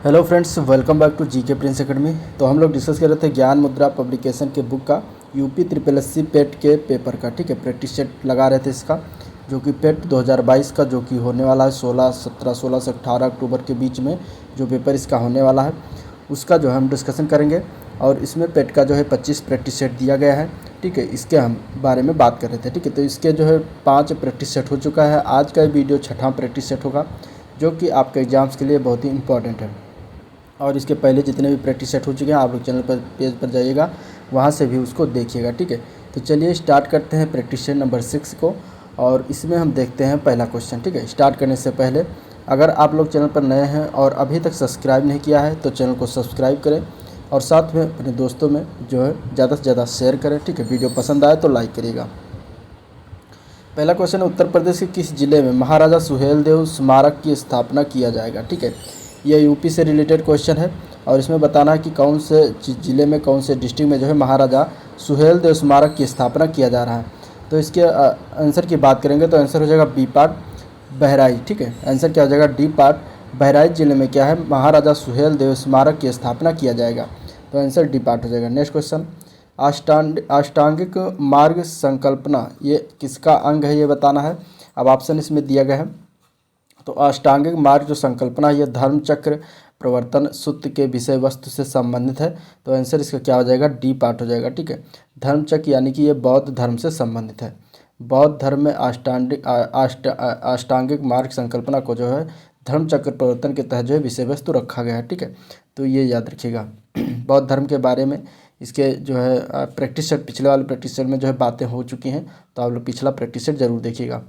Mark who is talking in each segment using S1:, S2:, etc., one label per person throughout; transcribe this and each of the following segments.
S1: Hello friends, welcome back to GK Prince Academy. तो हम लोग डिस्कस कर रहे थे ज्ञान मुद्रा पब्लिकेशन के बुक का यूपी ट्रिपल एस सी पेट के पेपर का। ठीक है, प्रैक्टिस सेट लगा रहे थे इसका, जो कि पेट 2022 का जो कि होने वाला है 16 से 18 अक्टूबर के बीच में जो पेपर इसका होने वाला है उसका जो है हम डिस्कशन करेंगे। और इसमें पेट का जो है 25 प्रैक्टिस सेट दिया गया है। ठीक है, इसके हम बारे में बात कर रहे थे। ठीक है, तो इसके जो है 5 प्रैक्टिस सेट हो चुका है। आज का वीडियो 6वां प्रैक्टिस सेट होगा, जो कि आपके एग्ज़ाम्स के लिए बहुत ही इंपॉर्टेंट है। और इसके पहले जितने भी प्रैक्टिस सेट हो चुके हैं आप लोग चैनल पर पेज पर जाइएगा, वहाँ से भी उसको देखिएगा। ठीक है, तो चलिए स्टार्ट करते हैं प्रैक्टिस सेट नंबर 6 को। और इसमें हम देखते हैं पहला क्वेश्चन। ठीक है, स्टार्ट करने से पहले अगर आप लोग चैनल पर नए हैं और अभी तक सब्सक्राइब नहीं किया है तो चैनल को सब्सक्राइब करें और साथ में अपने दोस्तों में जो है ज़्यादा से ज़्यादा शेयर करें। ठीक है, वीडियो पसंद आए तो लाइक करिएगा। पहला क्वेश्चन है, उत्तर प्रदेश के किस जिले में महाराजा सुहेलदेव स्मारक की स्थापना किया जाएगा। ठीक है, यह यूपी से रिलेटेड क्वेश्चन है और इसमें बताना है कि कौन से ज़िले में, कौन से डिस्ट्रिक्ट में जो है महाराजा सुहेलदेव स्मारक की स्थापना किया जा रहा है। तो इसके आंसर की बात करेंगे तो आंसर हो जाएगा बी पार्ट, बहराइच। ठीक है, आंसर क्या हो जाएगा, डी पार्ट, बहराइच जिले में क्या है, महाराजा सुहेलदेव स्मारक की स्थापना किया जाएगा। तो आंसर डी पार्ट हो जाएगा। नेक्स्ट क्वेश्चन, अष्टांगिक मार्ग संकल्पना ये किसका अंग है, ये बताना है। अब ऑप्शन इसमें दिया गया है। तो अष्टांगिक मार्ग जो संकल्पना है, यह धर्म चक्र प्रवर्तन सूत्र के विषय वस्तु से संबंधित है। तो आंसर इसका क्या हो जाएगा, डी पार्ट हो जाएगा। ठीक है, धर्म चक्र यानी कि ये बौद्ध धर्म से संबंधित है। बौद्ध धर्म में अष्टांगिक मार्ग संकल्पना को जो है धर्म चक्र प्रवर्तन के तहत जो है विषय वस्तु रखा गया है। ठीक है, तो ये याद रखिएगा। बौद्ध धर्म के बारे में इसके जो है प्रैक्टिस सेट, पिछले वाले प्रैक्टिस सेट में जो है बातें हो चुकी हैं, तो आप लोग पिछला प्रैक्टिस सेट जरूर देखिएगा।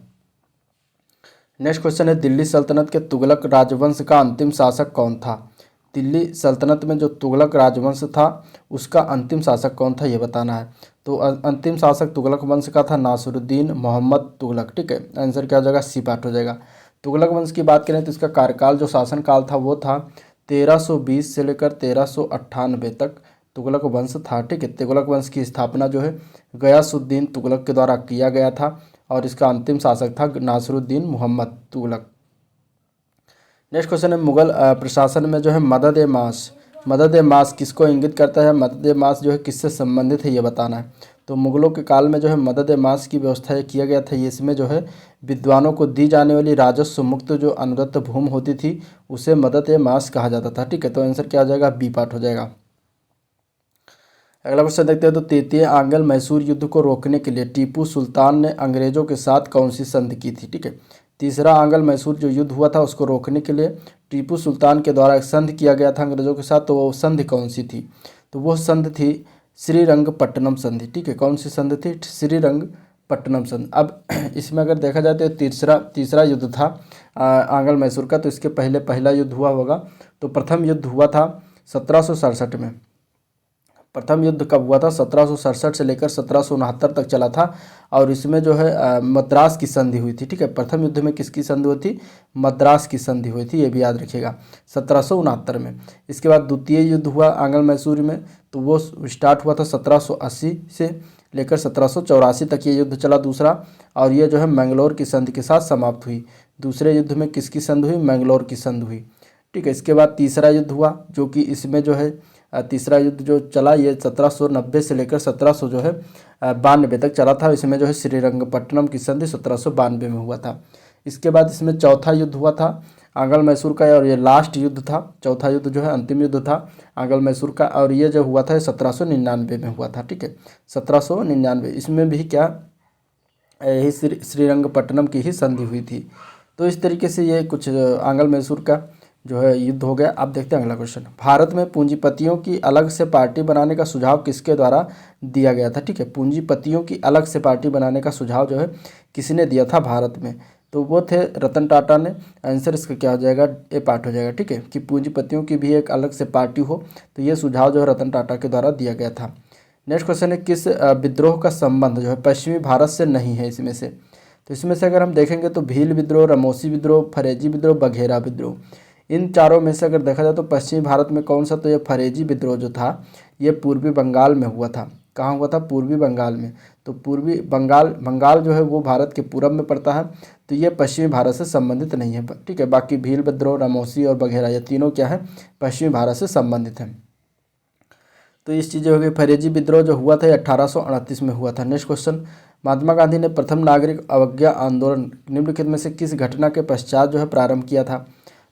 S1: नेक्स्ट क्वेश्चन है, दिल्ली सल्तनत के तुगलक राजवंश का अंतिम शासक कौन था। दिल्ली सल्तनत में जो तुगलक राजवंश था उसका अंतिम शासक कौन था, ये बताना है। तो अंतिम शासक तुगलक वंश का था नासिरुद्दीन मोहम्मद तुगलक। ठीक है, आंसर क्या हो जाएगा, सी पार्ट हो जाएगा। तुगलक वंश की बात करें तो इसका कार्यकाल, जो शासनकाल था वो था 1320 से लेकर 1398 तक तुगलक वंश था। ठीक है, तुगलक वंश की स्थापना जो है गयासुद्दीन तुगलक के द्वारा किया गया था और इसका अंतिम शासक था नासिरुद्दीन मोहम्मद तुगलक। नेक्स्ट क्वेश्चन है, मुगल प्रशासन में जो है मदद ए मास किसको इंगित करता है, मदद ए मास जो है किससे संबंधित है, ये बताना है। तो मुगलों के काल में जो है मदद ए मास की व्यवस्था ये किया गया था। ये इसमें जो है विद्वानों को दी जाने वाली राजस्व मुक्त जो अनुदत्त भूमि होती थी उसे मदद ए मास कहा जाता था। ठीक है, तो आंसर क्या हो जाएगा, बी पार्ट हो जाएगा। अगला क्वेश्चन देखते हैं, तो तृतीय आंग्ल मैसूर युद्ध को रोकने के लिए टीपू सुल्तान ने अंग्रेजों के साथ कौन सी संधि की थी। ठीक है, तीसरा आंग्ल मैसूर जो युद्ध हुआ था उसको रोकने के लिए टीपू सुल्तान के द्वारा एक संधि किया गया था अंग्रेजों के साथ। तो वो संधि कौन सी थी, तो वो संधि थी श्रीरंगपट्टनम संधि। ठीक है, कौन सी संधि थी, श्रीरंगपट्टनम संधि। अब इसमें अगर देखा जाए तो तीसरा युद्ध था आंग्ल मैसूर का। तो इसके पहले पहला युद्ध हुआ होगा। तो प्रथम युद्ध हुआ था 1767 में। प्रथम युद्ध कब हुआ था, 1767 से लेकर 1769 तक चला था और इसमें जो है मद्रास की संधि हुई थी। ठीक है, प्रथम युद्ध में किसकी संधि हुई थी, मद्रास की संधि हुई थी, ये भी याद रखिएगा, 1769 में। इसके बाद द्वितीय युद्ध हुआ आंग्ल मैसूर में, तो वो स्टार्ट हुआ था 1780 से लेकर 1784 तक ये युद्ध चला दूसरा। और ये जो है मैंगलोर की संधि के साथ समाप्त हुई। दूसरे युद्ध में किसकी संधि हुई, मैंगलोर की संधि हुई। ठीक है, इसके बाद तीसरा युद्ध हुआ, जो कि इसमें जो है तीसरा युद्ध जो चला ये 1790 से लेकर 1700 जो है 92 तक चला था। इसमें जो है श्रीरंगपट्टनम की संधि 1792 में हुआ था। इसके बाद इसमें चौथा युद्ध हुआ था आंग्ल मैसूर का और ये लास्ट युद्ध था। चौथा युद्ध जो है अंतिम युद्ध था आंग्ल मैसूर का और ये जो हुआ था 1799 में हुआ था। ठीक है, 1799, इसमें भी क्या यही श्रीरंगपट्टनम की ही संधि हुई थी। तो इस तरीके से ये कुछ आंग्ल मैसूर का जो है युद्ध हो गया। अब देखते हैं अगला क्वेश्चन, भारत में पूंजीपतियों की अलग से पार्टी बनाने का सुझाव किसके द्वारा दिया गया था। ठीक है, पूंजीपतियों की अलग से पार्टी बनाने का सुझाव जो है किसने दिया था भारत में, तो वो थे रतन टाटा ने। आंसर इसका क्या हो जाएगा, ए पार्ट हो जाएगा। ठीक है, कि पूंजीपतियों की भी एक अलग से पार्टी हो, तो ये सुझाव जो है रतन टाटा के द्वारा दिया गया था। नेक्स्ट क्वेश्चन है, किस विद्रोह का संबंध जो है पश्चिमी भारत से नहीं है इसमें से। तो इसमें से अगर हम देखेंगे तो भील विद्रोह, रमोसी विद्रोह, फरेजी विद्रोह, बघेरा विद्रोह, इन चारों में से अगर देखा जाए तो पश्चिमी भारत में कौन सा, तो ये फरेजी विद्रोह जो था ये पूर्वी बंगाल में हुआ था। कहाँ हुआ था? पूर्वी बंगाल में। तो पूर्वी बंगाल जो है वो भारत के पूरब में पड़ता है, तो ये पश्चिमी भारत से संबंधित नहीं है, ठीक है। बाकी भील विद्रोह, रामोसी और बघेरा, ये तीनों क्या है? पश्चिमी भारत से संबंधित हैं। तो इस चीज़ें हो गई। फरेजी विद्रोह जो हुआ था ये 1838 में हुआ था। नेक्स्ट क्वेश्चन, महात्मा गांधी ने प्रथम नागरिक अवज्ञा आंदोलन निम्नलिखित में से किस घटना के पश्चात जो है प्रारंभ किया था?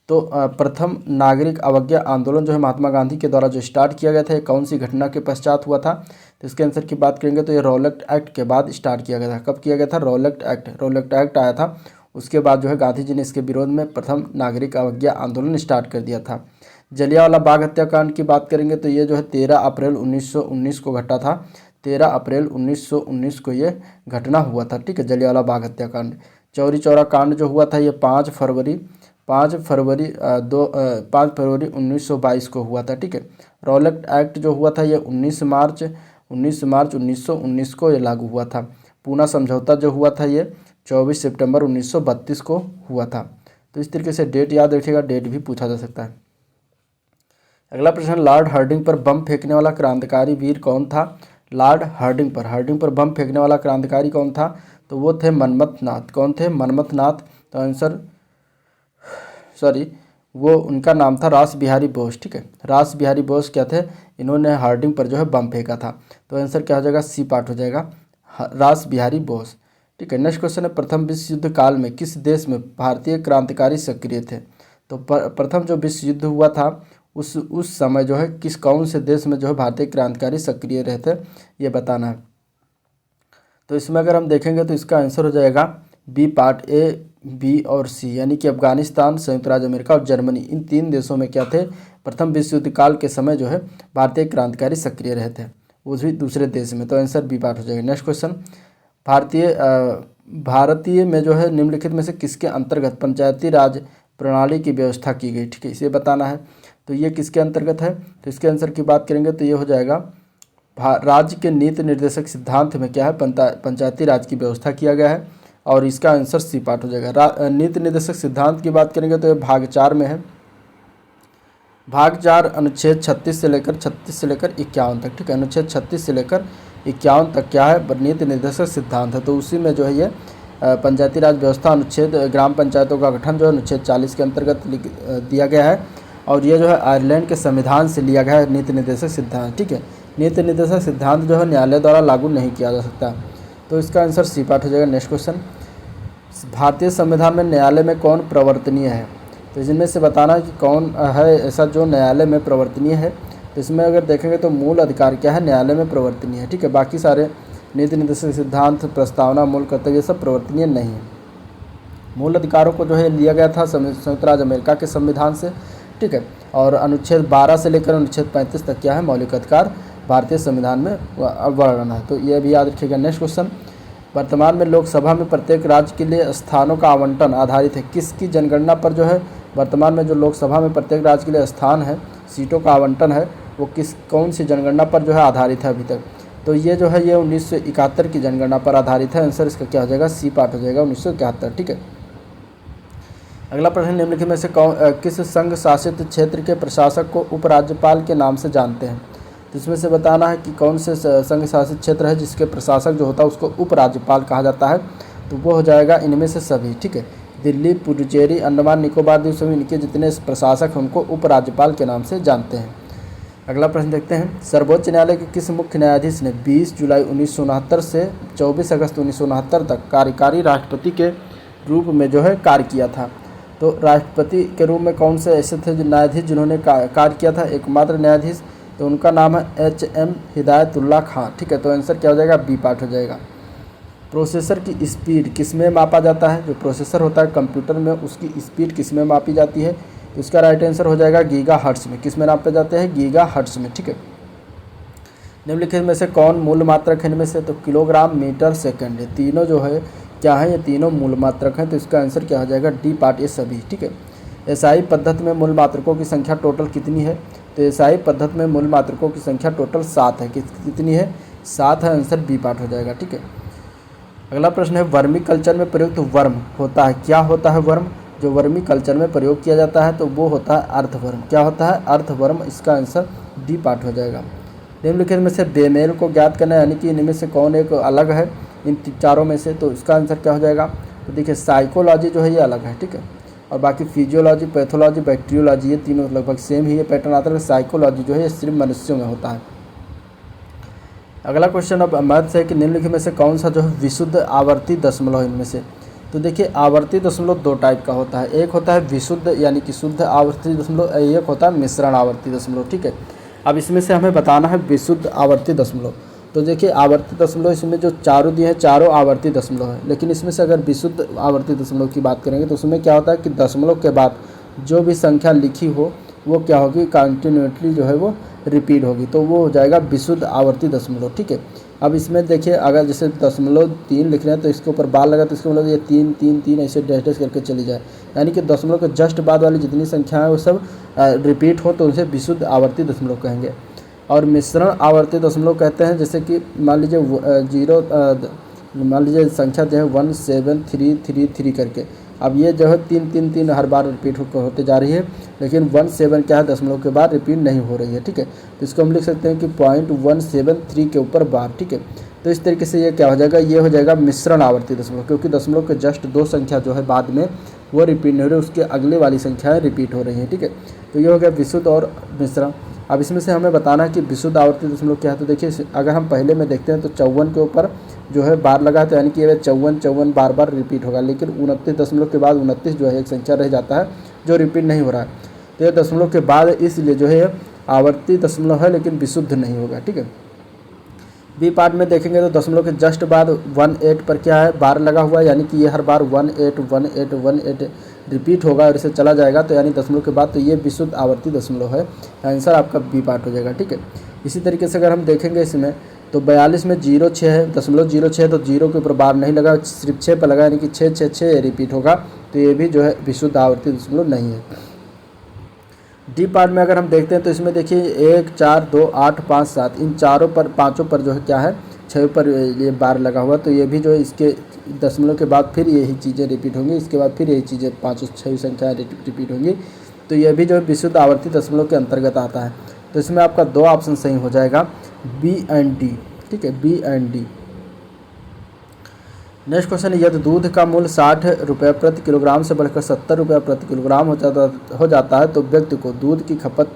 S1: तो प्रथम नागरिक अवज्ञा आंदोलन जो है महात्मा गांधी के द्वारा जो स्टार्ट किया गया था, ये कौन सी घटना के पश्चात हुआ था? तो इसके आंसर की बात करेंगे तो ये रॉलेट एक्ट के बाद स्टार्ट किया गया था। कब किया गया था? रॉलेट एक्ट आया था, उसके बाद जो है गांधी जी ने इसके विरोध में प्रथम नागरिक अवज्ञा आंदोलन स्टार्ट कर दिया था। जलियांवाला बाग हत्याकांड की बात करेंगे तो ये जो है 13 अप्रैल 1919 को घटा था। 13 अप्रैल 1919 को ये घटना हुआ था, ठीक है, जलियांवाला बाग हत्याकांड। चौरी चौरा कांड जो हुआ था ये 5 फरवरी 1922 को हुआ था, ठीक है। रॉलेट एक्ट जो हुआ था ये 19 मार्च 1919 को ये लागू हुआ था। पूना समझौता जो हुआ था ये 24 सितंबर 1932 को हुआ था। तो इस तरीके से डेट याद रखिएगा, डेट भी पूछा जा सकता है। अगला प्रश्न, लॉर्ड हार्डिंग पर बम फेंकने वाला क्रांतिकारी वीर कौन था? लॉर्ड हार्डिंग पर बम फेंकने वाला क्रांतिकारी कौन था? तो वो थे मनमथ नाथ। कौन थे? मनमथ नाथ। तो आंसर वो उनका नाम था रास बिहारी बोस, ठीक है। रास बिहारी बोस क्या थे? इन्होंने हार्डिंग पर जो है बम फेंका था। तो आंसर क्या हो जाएगा? सी पार्ट हो जाएगा, रास बिहारी बोस, ठीक है। नेक्स्ट क्वेश्चन है, प्रथम विश्व युद्ध काल में किस देश में भारतीय क्रांतिकारी सक्रिय थे? तो प्रथम जो विश्व युद्ध हुआ था उस समय जो है कौन से देश में जो है भारतीय क्रांतिकारी सक्रिय रहे थे, ये बताना है। तो इसमें अगर हम देखेंगे तो इसका आंसर हो जाएगा बी पार्ट, ए, बी और सी, यानी कि अफगानिस्तान, संयुक्त राज्य अमेरिका और जर्मनी, इन 3 देशों में क्या थे? प्रथम विश्व युद्ध काल के समय जो है भारतीय क्रांतिकारी सक्रिय रहे थे, उस भी दूसरे देश में। तो आंसर बी पार्ट हो जाएगा। नेक्स्ट क्वेश्चन, भारतीय में जो है निम्नलिखित में से किसके अंतर्गत पंचायती राज प्रणाली की व्यवस्था की गई, ठीक है, इसे बताना है। तो ये किसके अंतर्गत है? तो इसके आंसर की बात करेंगे तो ये हो जाएगा राज्य के नीति निर्देशक सिद्धांत में क्या है? पंचायती राज की व्यवस्था किया गया है, और इसका आंसर सी पार्ट हो जाएगा। नीति निर्देशक सिद्धांत की बात करेंगे तो ये भाग 4 में है। भाग 4 अनुच्छेद 36 से लेकर 51 तक, ठीक है। अनुच्छेद 36 से लेकर 51 तक क्या है? नीति निर्देशक सिद्धांत है। तो उसी में जो है ये पंचायती राज व्यवस्था अनुच्छेद ग्राम पंचायतों का गठन जो है अनुच्छेद 40 के अंतर्गत दिया गया है, और ये जो है आयरलैंड के संविधान से लिया गया है नीति निर्देशक सिद्धांत, ठीक है। नीति निर्देशक सिद्धांत जो है न्यायालय द्वारा लागू नहीं किया जा सकता। तो इसका आंसर सी पार्ट हो जाएगा। नेक्स्ट क्वेश्चन, भारतीय संविधान में न्यायालय में कौन प्रवर्तनीय है? तो जिनमें से बताना है कि कौन है ऐसा जो न्यायालय में प्रवर्तनीय है। तो इसमें अगर देखेंगे तो मूल अधिकार क्या है? न्यायालय में प्रवर्तनीय है, ठीक है। बाकी सारे नीति निर्देशक सिद्धांत, प्रस्तावना, मूल कर्तव्य, ये सब प्रवर्तनीय नहीं है। मूल अधिकारों को जो है लिया गया था संयुक्त राज्य अमेरिका के संविधान से, ठीक है। और अनुच्छेद 12 से लेकर अनुच्छेद 35 तक क्या है? मौलिक अधिकार भारतीय संविधान में वर्णन है। तो ये भी याद रखिएगा। नेक्स्ट क्वेश्चन, वर्तमान में लोकसभा में प्रत्येक राज्य के लिए स्थानों का आवंटन आधारित है किसकी जनगणना पर? जो है वर्तमान में जो लोकसभा में प्रत्येक राज्य के लिए स्थान है, सीटों का आवंटन है, वो कौन सी जनगणना पर जो है आधारित है अभी तक? तो ये जो है ये 1971 की जनगणना पर आधारित है। आंसर इसका क्या हो जाएगा? सी पार्ट हो जाएगा, 1971, ठीक है। अगला प्रश्न, निम्नलिखित में से किस संघ शासित क्षेत्र के प्रशासक को उपराज्यपाल के नाम से जानते हैं? तो इसमें से बताना है कि कौन से संघ शासित क्षेत्र है जिसके प्रशासक जो होता है उसको उपराज्यपाल कहा जाता है। तो वो हो जाएगा इनमें से सभी, ठीक है। दिल्ली, पुडुचेरी, अंडमान निकोबार द्वीप समूह, इनके जितने प्रशासक हैं उनको उपराज्यपाल के नाम से जानते हैं। अगला प्रश्न देखते हैं, सर्वोच्च न्यायालय के किस मुख्य न्यायाधीश ने 20 जुलाई 1969 से 24 अगस्त 1969 तक कार्यकारी राष्ट्रपति के रूप में जो है कार्य किया था? तो राष्ट्रपति के रूप में कौन से ऐसे थे न्यायाधीश जिन्होंने कार्य किया था? एकमात्र न्यायाधीश, तो उनका नाम है HM हिदायतुल्ला खां, ठीक है। तो आंसर क्या हो जाएगा? बी पार्ट हो जाएगा। प्रोसेसर की स्पीड किस में मापा जाता है? जो प्रोसेसर होता है कंप्यूटर में, उसकी स्पीड किस में मापी जाती है? तो इसका राइट आंसर हो जाएगा गीगा हर्ट्ज में। किस में नापे जाते हैं? गीगा हर्ट्ज में, ठीक है। निम्नलिखित में से कौन मूल मात्रक है? इनमें से तो किलोग्राम, मीटर, सेकंड, ये तीनों जो है क्या है? ये तीनों मूल मात्रक हैं। तो इसका आंसर क्या हो जाएगा? डी पार्ट, ये सभी, ठीक है। एसआई पद्धति में मूल मात्रकों की संख्या टोटल कितनी है? तो एसआई पद्धति में मूल मात्रकों की संख्या टोटल 7 है। कितनी है? 7 है। आंसर बी पार्ट हो जाएगा, ठीक है। अगला प्रश्न है, वर्मी कल्चर में प्रयुक्त वर्म होता है, क्या होता है वर्म? जो वर्मी कल्चर में प्रयोग किया जाता है तो वो होता है अर्थवर्म। क्या होता है? अर्थवर्म। इसका आंसर डी पार्ट हो जाएगा। निम्नलिखित में से बेमेल को ज्ञात करना है, यानी कि इनमें से कौन एक अलग है इन चारों में से, तो इसका आंसर क्या हो जाएगा। तो देखिए साइकोलॉजी जो है ये अलग है, ठीक है, और बाकी फिजियोलॉजी, पैथोलॉजी, बैक्टीरियोलॉजी ये तीनों लगभग सेम ही ये पैटर्न आता है। साइकोलॉजी जो है ये सिर्फ मनुष्यों में होता है। अगला क्वेश्चन अब मैथ्स है कि निम्नलिखित में से कौन सा जो है विशुद्ध आवर्ती दशमलव इनमें से। तो देखिए आवर्ती दशमलव दो टाइप का होता है, एक होता है विशुद्ध यानी कि शुद्ध आवर्ती दशमलव, एक होता है मिश्रण आवर्ती दशमलव, ठीक है। अब इसमें से हमें बताना है विशुद्ध आवर्ती दशमलव। तो देखिए आवर्ती दशमलव इसमें जो चारों दिए हैं चारों आवर्ती दशमलव है, लेकिन इसमें से अगर विशुद्ध आवर्ती दशमलव की बात करेंगे तो उसमें क्या होता है कि दशमलव के बाद जो भी संख्या लिखी हो वो क्या होगी, कंटिन्यूटली जो है वो रिपीट होगी, तो वो हो जाएगा विशुद्ध आवर्ती दशमलव, ठीक है। अब इसमें देखिए अगर जैसे 0.3 लिख रहे हैं तो इसके ऊपर बार लगा तो इसका मतलब ये 3 3 3 ऐसे डैश डैश करके चली जाए, यानी कि दशमलव के जस्ट बाद वाली जितनी संख्या है वो सब रिपीट हो तो उसे विशुद्ध आवर्ती दशमलव कहेंगे। और मिश्रण आवर्ती दशमलव कहते हैं जैसे कि मान लीजिए मान लीजिए संख्या जो है 17333 करके, अब ये जो है 3 3 3 हर बार रिपीट होते जा रही है, लेकिन 17 क्या है दशमलव के बाद रिपीट नहीं हो रही है, ठीक है। तो इसको हम लिख सकते हैं कि 0.173 के ऊपर बार, ठीक है। तो इस तरीके से ये क्या हो जाएगा, ये हो जाएगा मिश्रण आवर्ती दशमलव, क्योंकि दशमलव के जस्ट दो संख्या जो है बाद में वो रिपीट नहीं हो रही, उसके अगले वाली संख्याएँ रिपीट हो रही हैं, ठीक है। तो ये हो गया विशुद्ध और मिश्रण। अब इसमें से हमें बताना है कि विशुद्ध आवर्ती दशमलव क्या है। तो देखिए अगर हम पहले में देखते हैं तो 54 के ऊपर जो है बार लगा तो यानी कि ये 54 54 बार बार रिपीट होगा, लेकिन 29 दशमलव के बाद 29 जो है एक संख्या रह जाता है जो रिपीट नहीं हो रहा है, तो ये दशमलव के बाद इसलिए जो है आवर्ती दशमलव है लेकिन विशुद्ध नहीं होगा, ठीक है। बी पार्ट में देखेंगे तो दशमलव के जस्ट बाद 18 पर क्या है बार लगा हुआ है, यानी कि ये हर बार 18 18 18 रिपीट होगा और इसे चला जाएगा, तो यानी दशमलव के बाद तो ये विशुद्ध आवर्ती दशमलव है, आंसर आपका बी पार्ट हो जाएगा, ठीक है। इसी तरीके से अगर हम देखेंगे इसमें तो 42 में 06 है, दशमलव 06 है, तो 0 के ऊपर बार नहीं लगा, सिर्फ 6 पर लगा, यानी कि 6 6 6 रिपीट होगा, तो ये भी जो है विशुद्ध आवर्ती दशमलव नहीं है। डी पार्ट में अगर हम देखते हैं तो इसमें देखिए 1 4 2 8 5 7 इन चारों पर पाँचों पर जो है क्या है 6 पर ये बार लगा हुआ, तो ये भी जो है इसके दशमलव के बाद फिर यही चीज़ें रिपीट होंगी, इसके बाद फिर यही चीज़ें पाँचों 6 संख्या रिपीट होंगी, तो ये भी जो है विशुद्ध आवर्ती दशमलव के अंतर्गत आता है। तो इसमें आपका 2 ऑप्शन सही हो जाएगा, बी एंड डी, ठीक है, B and D. Next question, यदि दूध का मूल्य 60 रुपये प्रति किलोग्राम से बढ़कर 70 रुपये प्रति किलोग्राम हो जाता है तो व्यक्ति को दूध की खपत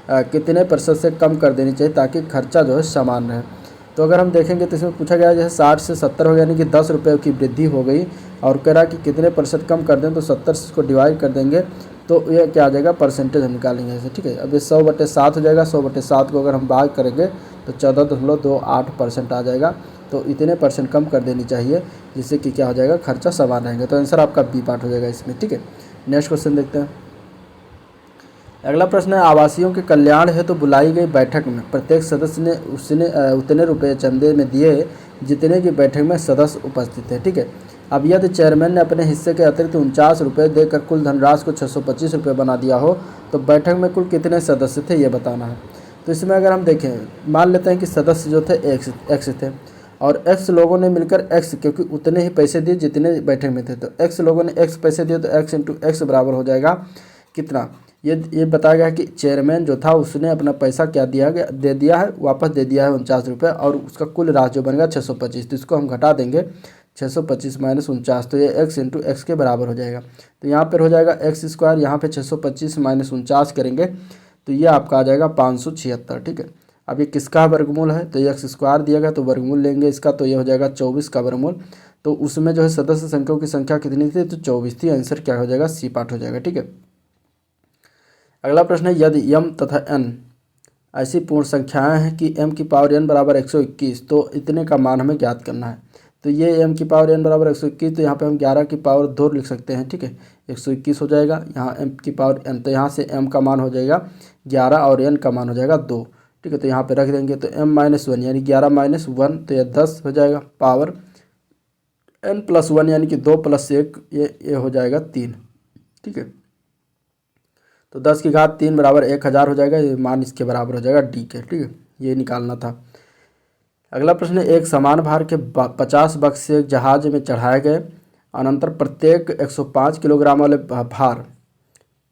S1: कितने प्रतिशत से कम कर देनी चाहिए ताकि खर्चा जो है समान रहे। तो अगर हम देखेंगे तो इसमें पूछा गया है जैसे 60 से 70 हो गया, यानी कि 10 रुपये की वृद्धि हो गई, और कह रहा है कि कितने प्रतिशत कम कर दें, तो 70 से इसको डिवाइड कर देंगे तो ये क्या आ जाएगा परसेंटेज हम निकालेंगे ऐसे, ठीक है। अब ये 100/7 हो जाएगा, 100/7 को अगर हम भाग करेंगे तो 14.28% आ जाएगा, तो इतने परसेंट कम कर देनी चाहिए जिससे कि क्या हो जाएगा खर्चा समान रहेंगे, तो आंसर आपका बी पार्ट हो जाएगा इसमें, ठीक है। नेक्स्ट क्वेश्चन देखते हैं। अगला प्रश्न है, आवासियों के कल्याण हेतु तो बुलाई गई बैठक में प्रत्येक सदस्य ने उतने रुपये चंदे में दिए जितने की बैठक में सदस्य उपस्थित थे, ठीक है। अब यदि चेयरमैन ने अपने हिस्से के अतिरिक्त 49 रुपये देकर कुल धनराशि को 625 रुपये बना दिया हो तो बैठक में कुल कितने सदस्य थे ये बताना है। तो इसमें अगर हम देखें मान लेते हैं कि सदस्य जो थे एक्स थे और एक्स लोगों ने मिलकर एक्स क्योंकि उतने ही पैसे दिए जितने बैठक में थे, तो एक्स लोगों ने एक्स पैसे दिए तो एक्स इंटू एक्स बराबर हो जाएगा कितना, ये बताया गया कि चेयरमैन जो था उसने अपना पैसा क्या दे दिया है, वापस दे दिया है 49 रुपये, और उसका कुल राशि जो बनेगा 625, तो इसको हम घटा देंगे 625 माइनस 49, तो ये एक्स इंटू एक्स के बराबर हो जाएगा। तो यहाँ पर हो जाएगा एक्स स्क्वायर, यहाँ पे 625 माइनस 49 करेंगे तो ये आपका आ जाएगा 576, ठीक है। अब ये किसका वर्गमूल है, तो ये एक्स स्क्वायर दिया गया तो वर्गमूल लेंगे इसका, तो ये हो जाएगा 24 का वर्गमूल, तो उसमें जो है सदस्य संख्याओं की संख्या कितनी थी, तो 24 थी, आंसर क्या हो जाएगा सी पार्ट हो जाएगा, ठीक है। अगला प्रश्न है, यदि m तथा n ऐसी पूर्ण संख्याएं हैं कि m की पावर n बराबर 121 तो इतने का मान हमें ज्ञात करना है। तो ये m की पावर n बराबर 121, तो यहाँ पे हम 11 की पावर 2 लिख सकते हैं, ठीक है, 121 हो जाएगा, यहाँ m की पावर n, तो यहाँ से m का मान हो जाएगा 11 और n का मान हो जाएगा 2, ठीक है। तो यहाँ पे रख देंगे तो m-1 यानी 11-1 तो ये 10 हो जाएगा, पावर n+1 यानी कि 2 + 1 ये हो जाएगा 3, ठीक है। तो 10 की घात 3 बराबर 1000 हो जाएगा, ये मान इसके बराबर हो जाएगा डी के, ठीक है, ये निकालना था। अगला प्रश्न है, एक समान भार के 50 बक्से एक जहाज में चढ़ाए गए, अनंतर प्रत्येक 105 किलोग्राम वाले भार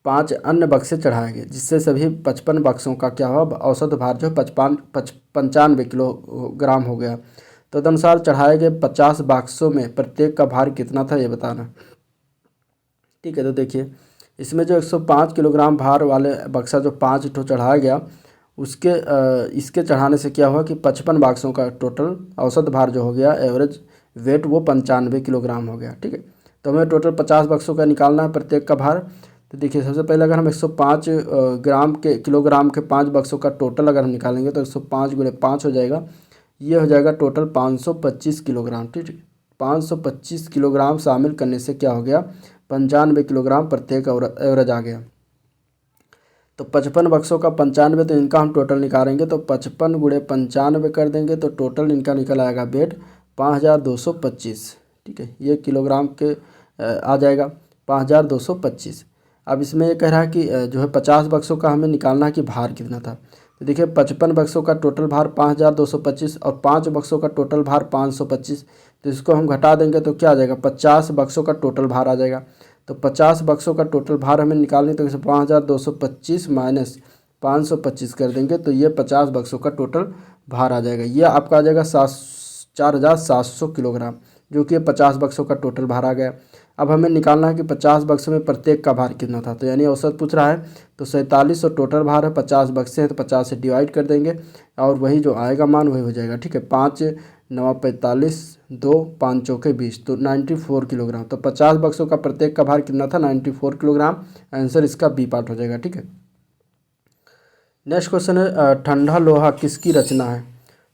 S1: 5 अन्य बक्से चढ़ाए गए, जिससे सभी 55 बक्सों का क्या हुआ, औसत भार जो 95 किलोग्राम हो गया। तदनुसार चढ़ाए गए 50 बक्सों में प्रत्येक का भार कितना था, ये बताना। ठीक है, तो देखिए इसमें जो 105 किलोग्राम भार वाले बक्सा जो 5 ठो चढ़ाया गया, उसके इसके चढ़ाने से क्या हुआ कि 55 बक्सों का टोटल औसत भार जो हो गया, एवरेज वेट, वो 95 किलोग्राम हो गया। ठीक है, तो हमें टोटल 50 बक्सों का निकालना है प्रत्येक का भार। तो देखिए सबसे पहले अगर हम 105 किलोग्राम के 5 बक्सों का टोटल अगर हम निकालेंगे तो 105 गुणे 5 हो जाएगा, ये हो जाएगा टोटल 525 किलोग्राम। ठीक है, 525 किलोग्राम शामिल करने से क्या हो गया, 95 किलोग्राम प्रत्येक एवरेज आ गया। तो 55 बक्सों का 95, तो इनका हम टोटल निकालेंगे तो 55 गुणे 95 कर देंगे तो टोटल इनका निकल आएगा वेट 5225। ठीक है, ये किलोग्राम के आ जाएगा 5225। अब इसमें ये कह रहा है कि जो है 50 बक्सों का हमें निकालना है कि भार कितना था। तो देखिए 55 बक्सों का टोटल भार 5225 और 5 बक्सों का टोटल भार 525, तो इसको हम घटा देंगे तो क्या आ जाएगा, 50 बक्सों का टोटल भार आ जाएगा। तो 50 बक्सों का टोटल भार हमें निकालने, तो इसे 5225 माइनस 525 कर देंगे तो ये 50 बक्सों का टोटल भार आ जाएगा। ये आपका आ जाएगा 4700 किलोग्राम, जो कि 50 बक्सों का टोटल भार आ गया। अब हमें निकालना है कि 50 बक्सों में प्रत्येक का भार कितना था, तो यानी औसत पूछ रहा है, तो 4700 टोटल भार है, 50 बक्से हैं तो 50 से डिवाइड कर देंगे और वही जो आएगा मान वही हो जाएगा। ठीक है, 5 9 45, 2 5 चौके 20, तो 94 किलोग्राम। तो 50 बक्सों का प्रत्येक का भार कितना था, 94 किलोग्राम। आंसर इसका बी पार्ट हो जाएगा। ठीक है, नेक्स्ट क्वेश्चन है ठंडा लोहा किसकी रचना है।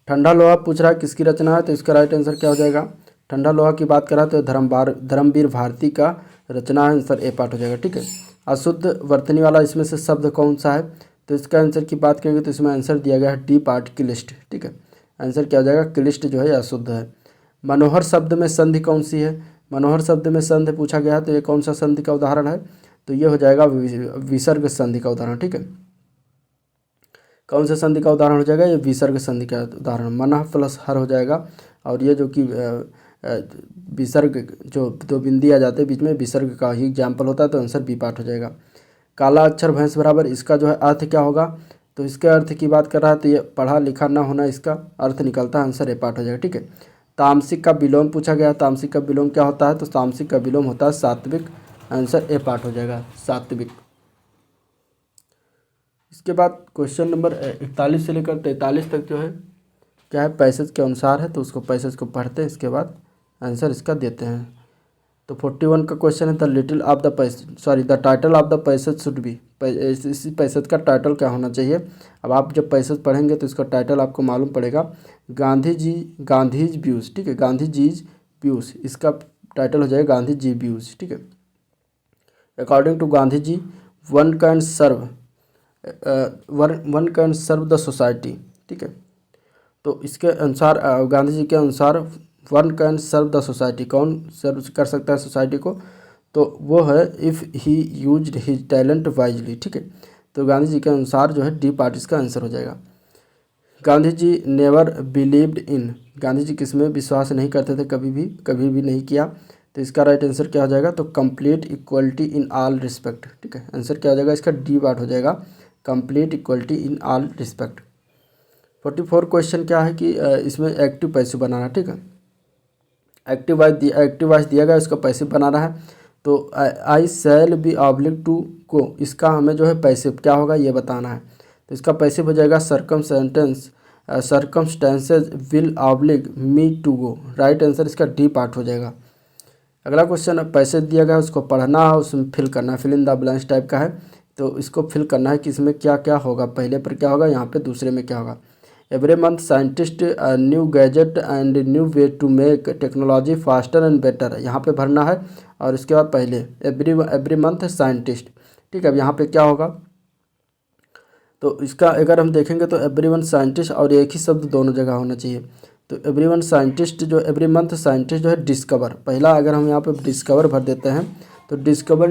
S1: ठंडा लोहा पूछ रहा है किसकी रचना है, तो इसका राइट आंसर क्या हो जाएगा, ठंडा लोहा की बात करा तो धर्मवीर भारती का रचना है, आंसर ए पार्ट हो जाएगा। ठीक है, अशुद्ध वर्तनी वाला इसमें से शब्द कौन सा है, तो इसका आंसर की बात करेंगे तो इसमें आंसर दिया गया है डी पार्ट, क्लिष्ट। ठीक है, आंसर क्या हो जाएगा, क्लिष्ट जो है अशुद्ध है। मनोहर शब्द में संधि कौन सी है, मनोहर शब्द में संधि पूछा गया है, तो ये कौन सा संधि का उदाहरण है, तो ये हो जाएगा विसर्ग संधि का उदाहरण। ठीक है, कौन सा संधि का उदाहरण हो जाएगा, ये विसर्ग संधि का उदाहरण, मनः प्लस हर हो जाएगा। और ये जो कि विसर्ग जो दो बिंदी आ जाते हैं बीच में, विसर्ग का ही एग्जाम्पल होता है, तो आंसर बी पार्ट हो जाएगा। काला अक्षर भैंस बराबर, इसका जो है अर्थ क्या होगा, तो इसके अर्थ की बात कर रहा है तो ये पढ़ा लिखा ना होना इसका अर्थ निकलता है, आंसर ए पार्ट हो जाएगा। ठीक है, तामसिक का विलोम पूछा गया, तामसिक का विलोम क्या होता है, तो तामसिक का विलोम होता है सात्विक, आंसर ए पार्ट हो जाएगा, सात्विक। इसके बाद क्वेश्चन नंबर 41 से लेकर 43 तक जो है क्या है, पैसेज के अनुसार है, तो उसको पैसेज को पढ़ते हैं, इसके बाद आंसर इसका देते हैं। तो 41 का क्वेश्चन है the title of the passage should be, इसी पैसेज का टाइटल क्या होना चाहिए। अब आप जब पैसेज पढ़ेंगे तो इसका टाइटल आपको मालूम पड़ेगा, गांधीज व्यूज़। ठीक है, गांधीजीज व्यूज़, इसका टाइटल हो जाएगा गांधी जी व्यूज़। ठीक है, according to Gandhi ji one can serve the society. ठीक है, तो इसके अनुसार गांधी जी के अनुसार one can serve the society, कौन सर्व कर सकता है सोसाइटी को, तो वो है if he used his talent wisely. ठीक है, तो गांधी जी के अनुसार जो है डी पार्ट इसका आंसर हो जाएगा। Gandhi ji never believed in, Gandhi ji किस में विश्वास नहीं करते थे, कभी भी नहीं किया, तो इसका राइट आंसर क्या हो जाएगा, तो complete equality in all respect. ठीक है, आंसर क्या हो जाएगा, इसका डी पार्ट हो जाएगा, complete equality in all respect. 44 question क्या है कि इसमें एक्टिव पैसिव बनाना। ठीक है, एक्टिव वॉइस दिया गया, इसको पैसिव बनाना है, तो आई शैल बी ऑब्लिक टू को, इसका हमें जो है पैसिव क्या होगा ये बताना है, तो इसका पैसिव हो जाएगा circumstances will oblige me to go, right answer इसका डी पार्ट हो जाएगा। अगला क्वेश्चन पैसेज दिया गया है, उसको पढ़ना है, उसमें फिल करना है, fill in the blanks type का है, तो इसको फिल करना है कि इसमें क्या क्या होगा, पहले पर क्या होगा, यहाँ पे दूसरे में क्या होगा। Every month scientist new gadget and new way to make technology faster and better, यहाँ पे भरना है, और इसके बाद पहले एवरी मंथ साइंटिस्ट। ठीक है, अब यहाँ पे क्या होगा, तो इसका अगर हम देखेंगे तो एवरी वन साइंटिस्ट और एक ही शब्द दोनों जगह होना चाहिए, तो एवरी वन साइंटिस्ट जो एवरी मंथ साइंटिस्ट जो है डिस्कवर, पहला अगर हम यहाँ पे डिस्कवर भर देते हैं तो discover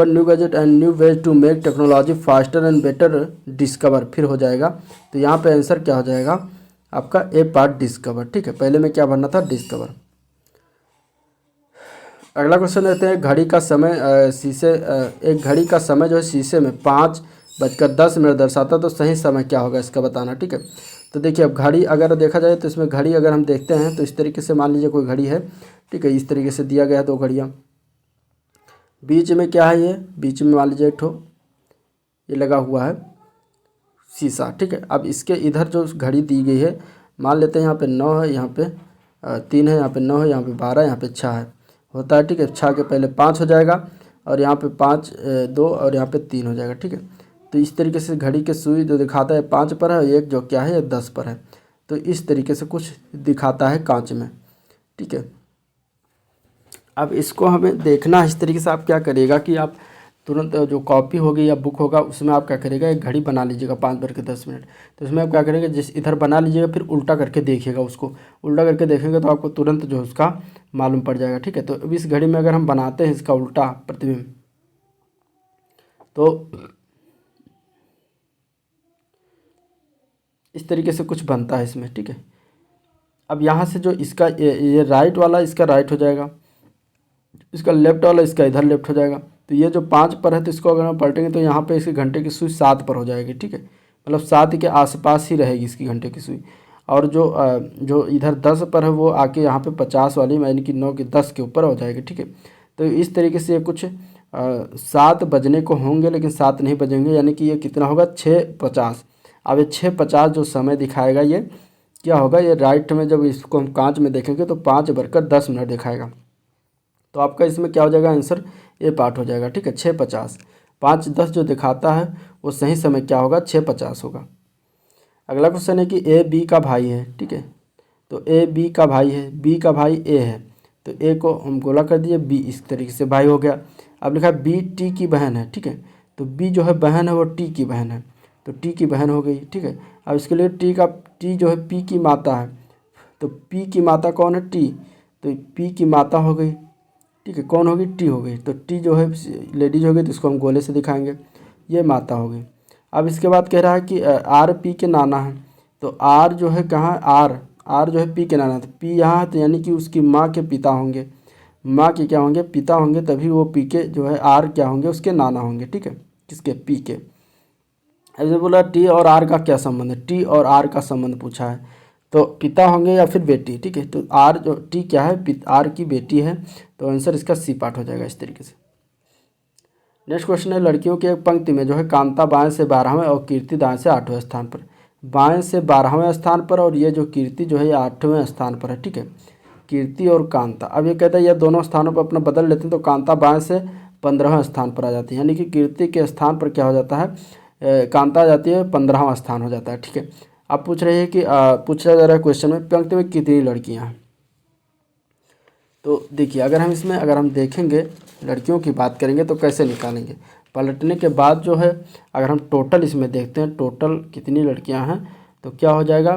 S1: new gadget and new ways to make technology faster and better discover, फिर हो जाएगा, तो यहाँ पे आंसर क्या हो जाएगा आपका ए पार्ट डिस्कवर। ठीक है, पहले में क्या भरना था, डिस्कवर। अगला क्वेश्चन लेते हैं, घड़ी का समय एक घड़ी का समय जो है शीशे में 5:10 दर्शाता है, तो सही समय क्या होगा इसका बताना, ठीक है। तो देखिए अब घड़ी अगर देखा जाए तो इसमें घड़ी अगर हम देखते हैं तो इस तरीके से मान लीजिए कोई घड़ी है, ठीक है, इस तरीके से दिया गया है 2 घड़ियाँ, बीच में क्या है, ये बीच में मान लीजिए एक ठो ये लगा हुआ है शीशा, ठीक है। अब इसके इधर जो घड़ी दी गई है, मान लेते हैं यहाँ पे 9 है, यहाँ पे 3 है, यहाँ पे 9 है, यहाँ पे 12, यहाँ पे 6 है, होता है, ठीक है। 6 के पहले 5 हो जाएगा और यहाँ पे 5 2 और यहाँ पे 3 हो जाएगा, ठीक है। तो इस तरीके से घड़ी के सुई जो दिखाता है 5 पर है और एक जो क्या है ये 10 पर है, तो इस तरीके से कुछ दिखाता है कांच में, ठीक है। अब इसको हमें देखना इस तरीके से, आप क्या करिएगा कि आप तुरंत जो कॉपी होगी या बुक होगा उसमें आप क्या करिएगा, एक घड़ी बना लीजिएगा 5:10। तो इसमें आप क्या करेंगे, जिस इधर बना लीजिएगा, फिर उल्टा करके देखिएगा, उसको उल्टा करके देखेंगे तो आपको तुरंत जो उसका मालूम पड़ जाएगा, ठीक है। तो अब इस घड़ी में अगर हम बनाते हैं इसका उल्टा प्रतिबिंब, तो इस तरीके से कुछ बनता है इसमें, ठीक है। अब यहाँ से जो इसका ये राइट वाला इसका राइट हो जाएगा, इसका लेफ्ट वाला इसका इधर लेफ्ट हो जाएगा। तो ये जो 5 पर है तो इसको अगर हम पलटेंगे तो यहाँ पे इसके घंटे की सुई 7 पर हो जाएगी, ठीक है, मतलब 7 के आसपास ही रहेगी इसकी घंटे की सुई। और जो इधर 10 पर है वो आके यहाँ पे 50 वाली यानी कि 9 के 10 के ऊपर हो जाएगी, ठीक है। तो इस तरीके से ये कुछ 7 बजने को होंगे लेकिन 7 नहीं बजेंगे, यानी कि ये कितना होगा 6:50। अब ये 6:50 जो समय दिखाएगा ये क्या होगा, ये राइट में जब इसको हम कांच में देखेंगे तो 5:10 दिखाएगा। तो आपका इसमें क्या हो जाएगा आंसर, ए पार्ट हो जाएगा, ठीक है, 6:50। 5:10 जो दिखाता है वो सही समय क्या होगा, 6:50 होगा। अगला क्वेश्चन है कि ए बी का भाई है, ठीक है। तो ए बी का भाई है, बी का भाई ए है, तो ए को हम गोला कर दिए, बी इस तरीके से भाई हो गया। अब लिखा है बी टी की बहन है, ठीक है। तो बी जो है बहन है वो टी की बहन है, तो टी की बहन हो गई, ठीक है। अब इसके लिए टी जो है पी की माता है, तो पी की माता कौन है, टी, तो पी की माता हो गई, ठीक है, कौन होगी, टी हो गई। तो टी जो है लेडीज हो गई, तो इसको हम गोले से दिखाएंगे, ये माता हो गई। अब इसके बाद कह रहा है कि आर पी के नाना है, तो आर जो है कहाँ, आर जो है पी के नाना, तो पी यहाँ है, तो यानी कि उसकी माँ के पिता होंगे, माँ के क्या होंगे, पिता होंगे, तभी वो पी के जो है आर क्या होंगे, उसके नाना होंगे, ठीक है, किसके, पी के। ऐसे बोला टी और आर का क्या संबंध है, टी और आर का संबंध पूछा है, तो पिता होंगे या फिर बेटी, ठीक है। तो आर जो टी क्या है, आर की बेटी है, तो आंसर इसका सी पार्ट हो जाएगा इस तरीके से। नेक्स्ट क्वेश्चन है, लड़कियों की एक पंक्ति में जो है कांता बाएं से 12वें और कीर्ति दाएं से 8वें स्थान पर, बाएं से 12वें स्थान पर और ये जो कीर्ति जो है ये 8वें स्थान पर है, ठीक है, कीर्ति और कांता। अब ये कहता है ये दोनों स्थानों पर अपना बदल लेते हैं, तो कांता बाएं से 15वें स्थान पर आ जाती है, यानी कि कीर्ति के स्थान पर क्या हो जाता है, कांता आ जाती है, 15वां स्थान हो जाता है, ठीक है। अब पूछ रहे हैं कि पूछा जा रहा है क्वेश्चन में पंक्ति में कितनी लड़कियां हैं। तो देखिए अगर हम देखेंगे लड़कियों की बात करेंगे तो कैसे निकालेंगे, पलटने के बाद जो है अगर हम टोटल इसमें देखते हैं टोटल कितनी लड़कियां हैं, तो क्या हो जाएगा,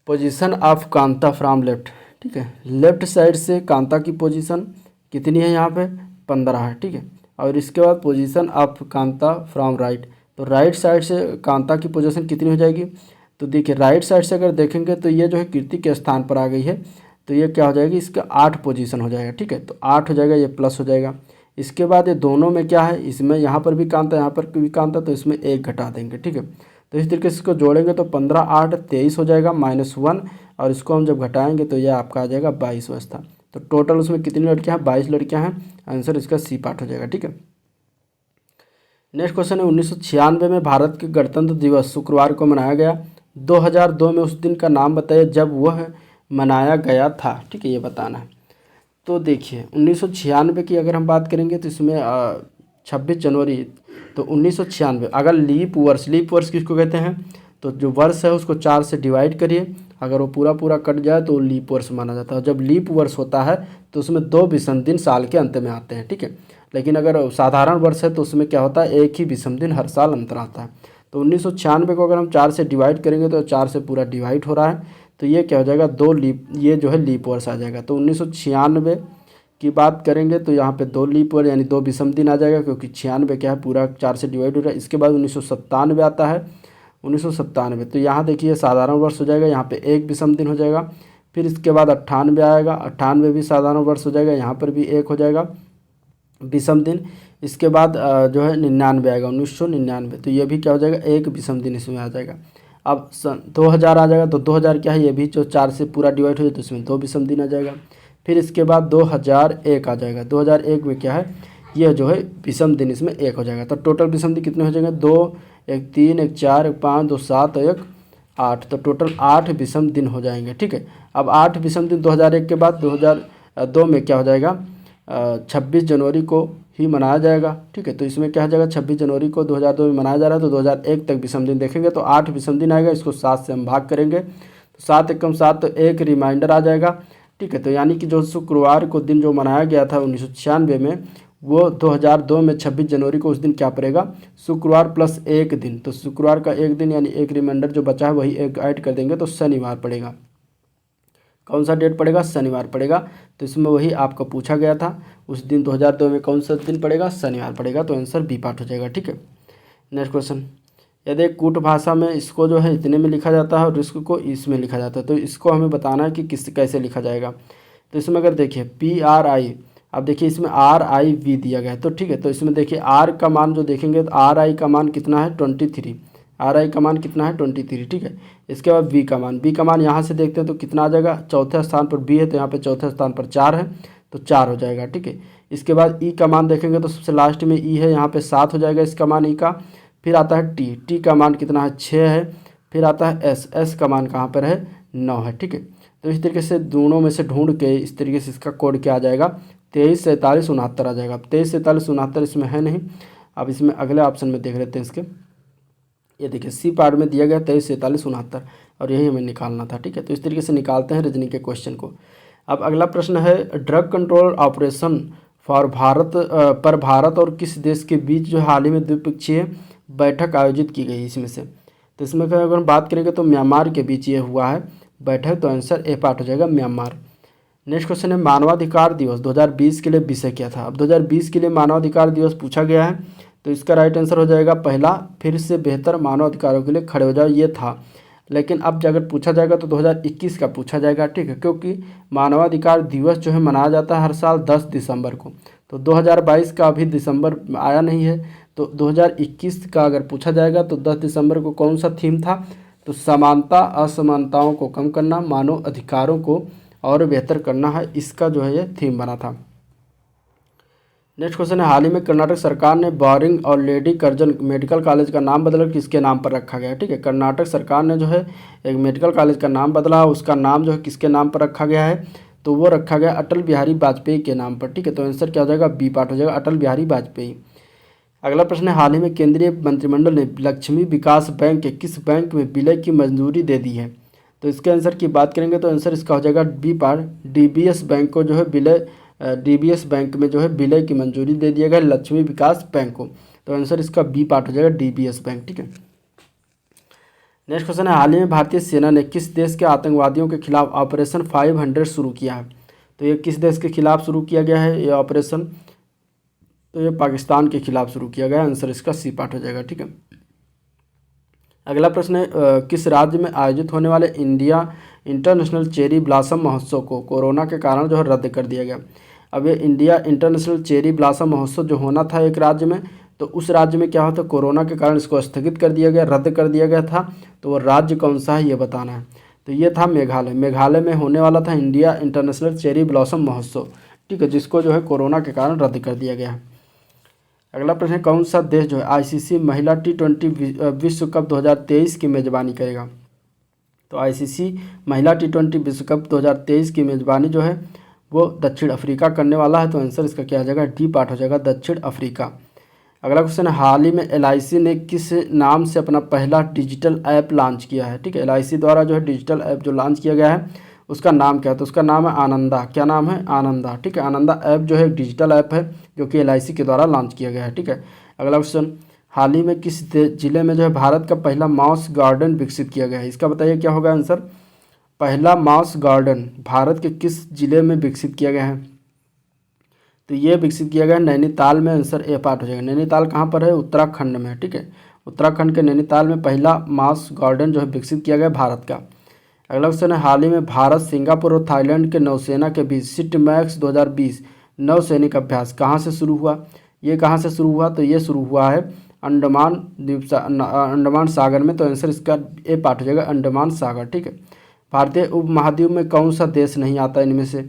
S1: position of Kanta from left, ठीक है, लेफ्ट साइड से कांता की पोजीशन कितनी है, यहाँ पे 15 है, ठीक है। और इसके बाद position of Kanta from right, तो राइट साइड से कांता की पोजीशन कितनी हो जाएगी, तो देखिए राइट साइड से अगर देखेंगे तो ये जो है कीर्ति के स्थान पर आ गई है, तो ये क्या हो जाएगी, इसका 8 पोजीशन हो जाएगा, ठीक है, तो 8 हो जाएगा, ये प्लस हो जाएगा। इसके बाद ये दोनों में क्या है, इसमें यहाँ पर भी कांता यहाँ पर भी कांता, तो इसमें 1 घटा देंगे, ठीक है। तो इस तरीके से इसको जोड़ेंगे तो 15 8 23 हो जाएगा -1, और इसको हम जब घटाएंगे तो यह आपका आ जाएगा 22वां स्थान। तो टोटल उसमें कितनी लड़कियाँ हैं, 22 लड़कियाँ हैं, आंसर इसका सी पार्ट हो जाएगा, ठीक है। नेक्स्ट क्वेश्चन है 1996 में भारत के गणतंत्र दिवस शुक्रवार को मनाया गया, 2002 में उस दिन का नाम बताइए जब वह मनाया गया था, ठीक है, ये बताना है। तो देखिए 1996 की अगर हम बात करेंगे तो इसमें 26 जनवरी, तो 1996 अगर लीप वर्ष किसको कहते हैं, तो जो वर्ष है उसको 4 से डिवाइड करिए, अगर वो पूरा कट जाए तो लीप वर्ष माना जाता है। जब लीप वर्ष होता है तो उसमें 2 विषम दिन साल के अंत में आते हैं, ठीक है, लेकिन अगर साधारण वर्ष है तो उसमें क्या होता है, एक ही विषम दिन हर साल अंतर आता है। तो 1996 को अगर हम 4 से डिवाइड करेंगे तो 4 से पूरा डिवाइड हो रहा है, तो ये क्या हो जाएगा, 2 लीप, ये जो है लीप वर्ष आ जाएगा। तो 1996 की बात करेंगे तो यहाँ पे 2 लीप वर्ष यानी 2 विषम दिन आ जाएगा, क्योंकि 96 क्या है पूरा 4 से डिवाइड हो रहा है। इसके बाद 1997 आता है, 1997 तो यहाँ देखिए साधारण वर्ष हो जाएगा, यहाँ पे 1 विषम दिन हो जाएगा, फिर इसके बाद 98 आएगा, 98 भी साधारण वर्ष हो जाएगा, यहाँ पर भी 1 हो जाएगा विषम दिन। इसके बाद जो है 99 आएगा, 1999, तो ये भी क्या हो जाएगा, एक विषम दिन इसमें आ जाएगा। अब 2000 आ जाएगा, तो 2000 क्या है, ये भी जो 4 से पूरा डिवाइड हो जाए तो इसमें 2 विषम दिन आ जाएगा। फिर इसके बाद 2001 आ जाएगा, 2001 में क्या है, ये जो है विषम दिन इसमें 1 हो जाएगा। तो टोटल विषम दिन कितने हो जाएंगे, 2, 1 3, 1 4, 1 5, 2 7 और 1 8, तो टोटल 8 विषम दिन हो जाएंगे। ठीक है, अब 8 विषम दिन 2001 के बाद 2002 में क्या हो जाएगा, 26 जनवरी को ही मनाया जाएगा। ठीक है, तो इसमें क्या हो जाएगा, 26 जनवरी को 2002 में मनाया जा रहा है, तो 2001 तक विषम दिन देखेंगे तो 8 विषम दिन आएगा। इसको 7 से हम भाग करेंगे तो 7 एकम 7, तो एक रिमाइंडर आ जाएगा। ठीक है, तो यानी कि जो शुक्रवार को दिन जो मनाया गया था 1996 में, वो 2002 में 26 जनवरी को उस दिन क्या पड़ेगा, शुक्रवार प्लस 1 दिन, तो शुक्रवार का 1 दिन यानी एक रिमाइंडर जो बचा है वही एक ऐड कर देंगे तो शनिवार पड़ेगा। कौन सा डेट पड़ेगा, शनिवार पड़ेगा। तो इसमें वही आपको पूछा गया था उस दिन 2002 में कौन सा दिन पड़ेगा, शनिवार पड़ेगा, तो आंसर बी पार्ट हो जाएगा। ठीक है, नेक्स्ट क्वेश्चन, यदि कूट भाषा में इसको जो है इतने में लिखा जाता है और इसको को इसमें लिखा जाता है, तो इसको हमें बताना है कि कैसे लिखा जाएगा। तो इसमें अगर देखिए PRI, अब देखिए इसमें RIV दिया गया है, तो ठीक है, तो इसमें देखिए R का मान जो देखेंगे तो RI का मान कितना है 23, RI का मान कितना है 23। ठीक है, इसके बाद B का मान यहाँ से देखते हैं तो कितना आ जाएगा, चौथे स्थान पर B है तो यहाँ पे चौथे स्थान पर 4 है तो 4 हो जाएगा। ठीक है, इसके बाद E का मान देखेंगे तो सबसे लास्ट में E है, यहाँ पे 7 हो जाएगा इसका मान E का। फिर आता है T का मान कितना है 6 है। फिर आता है S का मान कहाँ पर है 9 है। ठीक है, तो इस तरीके से दोनों में से ढूंढ के इस तरीके से इसका कोड क्या आ जाएगा, 23 47 69 आ जाएगा। अब 23 47 69 इसमें है नहीं, अब इसमें अगले ऑप्शन में देख लेते हैं इसके। ये देखिए C पार्ट में दिया गया 23 47 69 और यही हमें निकालना था। ठीक है, तो इस तरीके से निकालते हैं रीजनिंग के क्वेश्चन को। अब अगला प्रश्न है, drug control operation for Bharat और किस देश के बीच जो हाल ही में द्विपक्षीय बैठक आयोजित की गई इसमें से। तो इसमें अगर हम बात करेंगे तो म्यांमार के बीच ये हुआ है बैठक, तो आंसर ए पार्ट हो जाएगा म्यांमार। नेक्स्ट क्वेश्चन है, मानवाधिकार दिवस 2020 के लिए विषय क्या था। अब 2020 के लिए मानवाधिकार दिवस पूछा गया है, तो इसका राइट आंसर हो जाएगा पहला, फिर से बेहतर मानवाधिकारों के लिए खड़े हो जाओ, ये था। लेकिन अब अगर पूछा जाएगा तो 2021 का पूछा जाएगा। ठीक है, क्योंकि मानवाधिकार दिवस जो है मनाया जाता है हर साल 10 दिसंबर को, तो 2022 का अभी दिसंबर आया नहीं है, तो 2021 का अगर पूछा जाएगा तो 10 दिसंबर को कौन सा थीम था, तो समानता असमानताओं को कम करना, मानव अधिकारों को और बेहतर करना है, इसका जो है ये थीम बना था। नेक्स्ट क्वेश्चन है, हाल ही में कर्नाटक सरकार ने बोरिंग और लेडी कर्जन मेडिकल कॉलेज का नाम बदलकर किसके नाम पर रखा गया है। ठीक है, कर्नाटक सरकार ने जो है एक मेडिकल कॉलेज का नाम बदला, उसका नाम जो है किसके नाम पर रखा गया है, तो वो रखा गया अटल बिहारी वाजपेयी के नाम पर। ठीक है, तो आंसर क्या हो जाएगा, बी पार्ट हो जाएगा, अटल बिहारी वाजपेयी। अगला प्रश्न है, हाल ही में केंद्रीय मंत्रिमंडल ने लक्ष्मी विकास बैंक के किस बैंक में विलय की मंजूरी दे दी है। तो इसके आंसर की बात करेंगे तो आंसर इसका हो जाएगा बी पार्ट, DBS बैंक को जो है विलय, DBS बैंक में जो है विलय की मंजूरी दे दिया गया लक्ष्मी विकास बैंक को, तो आंसर इसका बी पार्ट हो जाएगा DBS बैंक। ठीक है, नेक्स्ट क्वेश्चन है, हाल ही में भारतीय सेना ने किस देश के आतंकवादियों के खिलाफ ऑपरेशन 500 शुरू किया है। तो ये किस देश के खिलाफ शुरू किया गया है ये ऑपरेशन, तो ये पाकिस्तान के खिलाफ शुरू किया गया, आंसर इसका सी पार्ट हो जाएगा। ठीक है, अगला प्रश्न है, किस राज्य में आयोजित होने वाले इंडिया इंटरनेशनल चेरी ब्लॉसम महोत्सव को कोरोना के कारण जो है रद्द कर दिया गया। अब ये इंडिया इंटरनेशनल चेरी ब्लॉसम महोत्सव जो होना था एक राज्य में, तो उस राज्य में क्या होता है, कोरोना के कारण इसको स्थगित कर दिया गया, रद्द कर दिया गया था, तो वो राज्य कौन सा है ये बताना है। तो ये था मेघालय, मेघालय में होने वाला था इंडिया इंटरनेशनल चेरी ब्लॉसम महोत्सव। ठीक है, जिसको जो है कोरोना के कारण रद्द कर दिया गया। अगला प्रश्न है, कौन सा देश जो है ICC महिला T20 विश्व कप 2023 की मेज़बानी करेगा। तो ICC महिला T20 विश्व कप 2023 की मेज़बानी जो है वो दक्षिण अफ्रीका करने वाला है, तो आंसर इसका क्या आ जाएगा, डी पार्ट हो जाएगा, दक्षिण अफ्रीका। अगला क्वेश्चन है, हाल ही में LIC ने किस नाम से अपना पहला डिजिटल ऐप लॉन्च किया है। ठीक है, LIC द्वारा जो है डिजिटल ऐप जो लॉन्च किया गया है उसका नाम क्या है, तो उसका नाम है आनंदा। क्या नाम है, आनंदा। ठीक है, आनंदा ऐप जो है एक डिजिटल ऐप है जो कि LIC के द्वारा लॉन्च किया गया है। ठीक है, अगला क्वेश्चन, हाल ही में किस जिले में जो है भारत का पहला माउस गार्डन विकसित किया गया है। इसका बताइए क्या होगा आंसर, पहला माउस गार्डन भारत के किस जिले में विकसित किया गया है। तो ये विकसित किया गया है नैनीताल में, आंसर ए पार्ट हो जाएगा। नैनीताल कहाँ पर है, उत्तराखंड में। ठीक है, उत्तराखंड के नैनीताल में पहला माउस गार्डन जो है विकसित किया गया भारत का। अगला क्वेश्चन है, हाल ही में भारत, सिंगापुर और थाईलैंड के नौसेना के बीच सिटमैक्स 2020 नौसैनिक अभ्यास कहाँ से शुरू हुआ? ये कहाँ से शुरू हुआ? तो ये शुरू हुआ है अंडमान सागर में। तो आंसर इसका ए पार्ट हो जाएगा, अंडमान सागर। ठीक है। भारतीय उपमहाद्वीप में कौन सा देश नहीं आता इनमें से?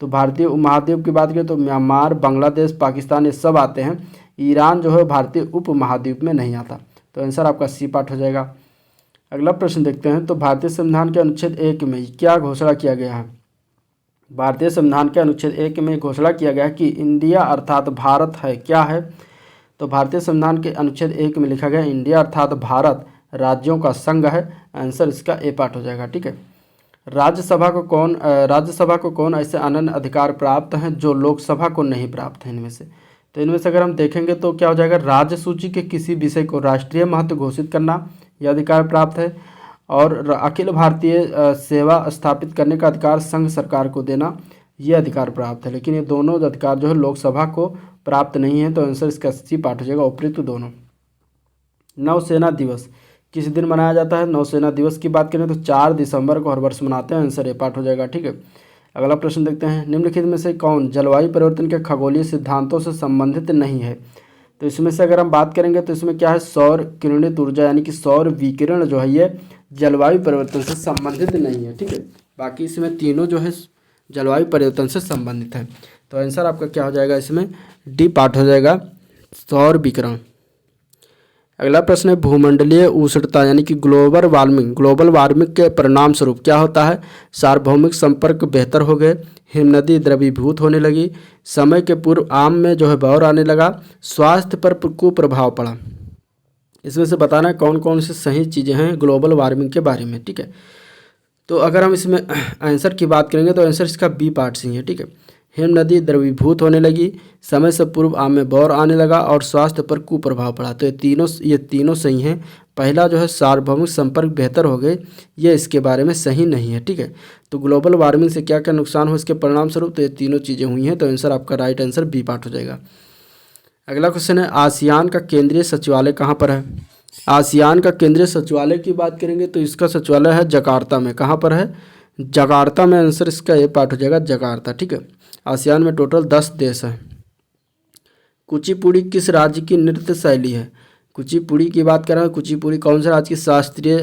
S1: तो भारतीय उपमहाद्वीप की बात करें तो म्यांमार, बांग्लादेश, पाकिस्तान ये सब आते हैं। ईरान जो है भारतीय उपमहाद्वीप में नहीं आता। तो आंसर आपका सी पार्ट हो जाएगा। अगला प्रश्न देखते हैं। तो भारतीय संविधान के अनुच्छेद 1 में क्या घोषणा किया गया है? भारतीय संविधान के अनुच्छेद 1 में घोषणा किया गया है कि इंडिया अर्थात भारत है, क्या है? तो भारतीय संविधान के अनुच्छेद 1 में लिखा गया इंडिया अर्थात भारत राज्यों का संघ है। आंसर इसका ए पार्ट हो जाएगा। ठीक है। राज्यसभा को कौन ऐसे अनन्य अधिकार प्राप्त हैं जो लोकसभा को नहीं प्राप्त हैं इनमें से? तो इनमें से अगर हम देखेंगे तो क्या हो जाएगा, राज्य सूची के किसी विषय को राष्ट्रीय महत्व घोषित करना यह अधिकार प्राप्त है, और अखिल भारतीय सेवा स्थापित करने का अधिकार संघ सरकार को देना यह अधिकार प्राप्त है। लेकिन ये दोनों अधिकार जो है लोकसभा को प्राप्त नहीं है। तो आंसर इसका सी पार्ट हो जाएगा, उपयुक्त दोनों। नौसेना दिवस किस दिन मनाया जाता है? नौसेना दिवस की बात करें तो 4 दिसंबर को हर वर्ष मनाते हैं। आंसर ए पार्ट हो जाएगा। ठीक है। अगला प्रश्न देखते हैं। निम्नलिखित में से कौन जलवायु परिवर्तन के खगोलीय सिद्धांतों से संबंधित नहीं है? तो इसमें से अगर हम बात करेंगे तो इसमें क्या है, सौर किरणित ऊर्जा यानी कि सौर विकिरण जो है ये जलवायु परिवर्तन से संबंधित नहीं है। ठीक है। बाकी इसमें तीनों जो है जलवायु परिवर्तन से संबंधित है। तो आंसर आपका क्या हो जाएगा, इसमें डी पार्ट हो जाएगा, सौर विकिरण। अगला प्रश्न है, भूमंडलीय उष्णता यानी कि ग्लोबल वार्मिंग के परिणाम स्वरूप क्या होता है? सार्वभौमिक संपर्क बेहतर हो गए, हिमनदी द्रवीभूत होने लगी, समय के पूर्व आम में जो है बौर आने लगा, स्वास्थ्य पर कुप्रभाव पड़ा। इसमें से बताना है कौन कौन सी सही चीज़ें हैं ग्लोबल वार्मिंग के बारे में। ठीक है। तो अगर हम इसमें आंसर की बात करेंगे तो आंसर इसका बी पार्ट सही है। ठीक है। हिम नदी द्रवीभूत होने लगी, समय से पूर्व आम में बौर आने लगा और स्वास्थ्य पर कुप्रभाव पड़ा। तो ये तीनों सही हैं। पहला जो है सार्वभौमिक संपर्क बेहतर हो गए, ये इसके बारे में सही नहीं है। ठीक है। तो ग्लोबल वार्मिंग से क्या क्या नुकसान हो इसके परिणाम स्वरूप, तो ये तीनों चीज़ें हुई हैं। तो आंसर आपका राइट आंसर बी पार्ट हो जाएगा। अगला क्वेश्चन है, आसियान का केंद्रीय सचिवालय कहाँ पर है? आसियान का केंद्रीय सचिवालय की बात करेंगे तो इसका सचिवालय है जकार्ता में। कहाँ पर है? जकार्ता में। आंसर इसका ये पार्ट हो जाएगा, जकार्ता। ठीक है। आसियान में टोटल 10 देश हैं। कुचिपुड़ी किस राज्य की नृत्य शैली है? कुचिपुड़ी की बात कर रहे हैं, कुचिपुड़ी कौन सा राज्य की शास्त्रीय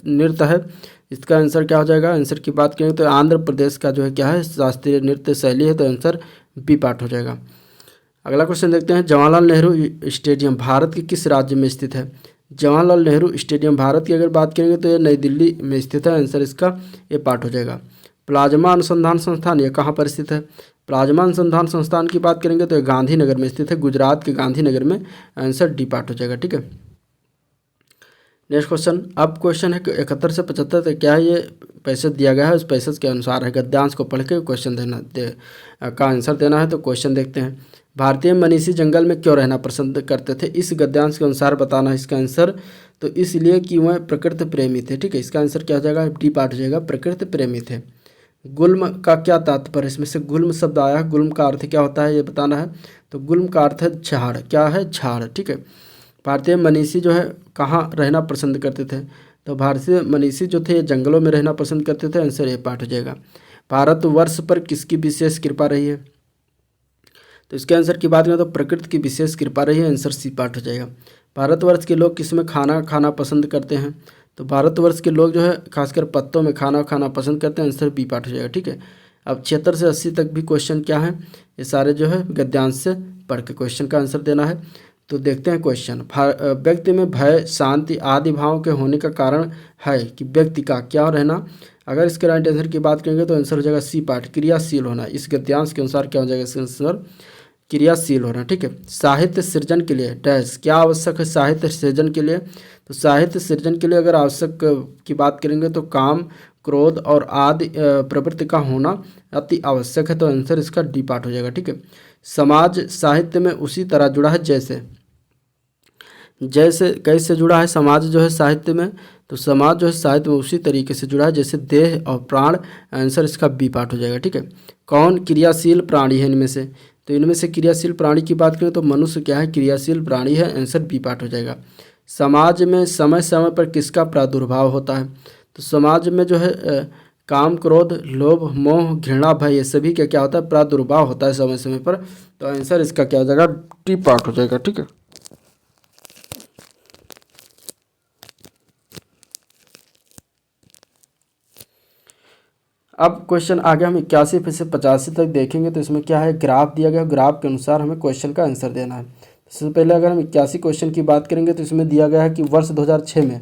S1: नृत्य है? इसका आंसर क्या हो जाएगा? आंसर की बात करें तो आंध्र प्रदेश का जो है क्या है, शास्त्रीय नृत्य शैली है। तो आंसर बी पार्ट हो जाएगा। अगला क्वेश्चन देखते हैं, जवाहरलाल नेहरू स्टेडियम भारत के किस राज्य में स्थित है? जवाहरलाल नेहरू स्टेडियम भारत की अगर बात करेंगे तो ये नई दिल्ली में स्थित है। आंसर इसका ये पार्ट हो जाएगा। प्लाज्मा अनुसंधान संस्थान ये कहाँ पर स्थित है? प्लाज्मा अनुसंधान संस्थान की बात करेंगे तो ये गांधीनगर में स्थित है, गुजरात के गांधीनगर में। आंसर डी पार्ट हो जाएगा। ठीक है। नेक्स्ट क्वेश्चन, अब क्वेश्चन है कि 71 से 75 तक क्या है, ये पैसेज दिया गया है, उस पैसेज के अनुसार है। गद्यांश को पढ़ के क्वेश्चन का आंसर देना है। तो क्वेश्चन देखते हैं, भारतीय मनीषी जंगल में क्यों रहना पसंद करते थे? इस गद्यांश के अनुसार बताना है इसका आंसर। तो इसलिए कि वह प्रकृति प्रेमी थे। ठीक है। इसका आंसर क्या हो जाएगा? डी पार्ट हो जाएगा, प्रकृति प्रेमी थे। गुल्म का क्या तात्पर्य? इसमें से गुल्म शब्द आया है, गुल्म का अर्थ क्या होता है ये बताना है। तो गुल्म का अर्थ है झाड़। क्या है? झाड़। ठीक है। भारतीय मनीषी जो है कहाँ रहना पसंद करते थे? तो भारतीय मनीषी जो थे जंगलों में रहना पसंद करते थे। आंसर ये पार्ट हो जाएगा। भारतवर्ष पर किसकी विशेष कृपा रही है? तो इसके आंसर की बात करें तो प्रकृति की विशेष कृपा रही है। आंसर सी पार्ट हो जाएगा। भारतवर्ष के लोग किस में खाना खाना पसंद करते हैं? तो भारतवर्ष के लोग जो है खासकर पत्तों में खाना खाना पसंद करते हैं। आंसर बी पार्ट हो जाएगा। ठीक है। अब 76 से 80 तक भी क्वेश्चन क्या है, ये सारे जो है गद्यांश से पढ़ के क्वेश्चन का आंसर देना है। तो देखते हैं क्वेश्चन, व्यक्ति में भय, शांति आदि भावों के होने का कारण है कि व्यक्ति का क्या रहना? अगर इसके राइट आंसर की बात करेंगे तो आंसर हो जाएगा सी पार्ट, क्रियाशील होना। इस गद्यांश के अनुसार क्या हो जाएगा? इसका आंसर क्रियाशील होना। ठीक है। साहित्य सृजन के लिए डैश क्या आवश्यक है? साहित्य सृजन के लिए, तो साहित्य सृजन के लिए अगर आवश्यक की बात करेंगे तो काम, क्रोध और आदि प्रवृत्ति का होना अति आवश्यक है। तो आंसर इसका डी पार्ट हो जाएगा। ठीक है। समाज साहित्य में उसी तरह जुड़ा है जैसे कैसे जुड़ा है समाज जो है साहित्य में? तो समाज जो है साहित्य में उसी तरीके से जुड़ा है जैसे देह और प्राण। आंसर इसका बी पार्ट हो जाएगा। ठीक है। कौन क्रियाशील प्राणी है इनमें से? तो इनमें से क्रियाशील प्राणी की बात करें तो मनुष्य क्या है? क्रियाशील प्राणी है। आंसर बी पार्ट हो जाएगा। समाज में समय समय पर किसका प्रादुर्भाव होता है? तो समाज में जो है काम, क्रोध, लोभ, मोह, घृणा, भय, ये सभी का क्या होता है, प्रादुर्भाव होता है समय समय पर। तो आंसर इसका क्या हो जाएगा, डी पार्ट हो जाएगा। ठीक है, अब क्वेश्चन आगे हम 81 से 85 तक देखेंगे। तो इसमें क्या है, ग्राफ दिया गया, ग्राफ के अनुसार हमें क्वेश्चन का आंसर देना है। सबसे पहले अगर हम 81 क्वेश्चन की बात करेंगे तो इसमें दिया गया है कि वर्ष 2006 में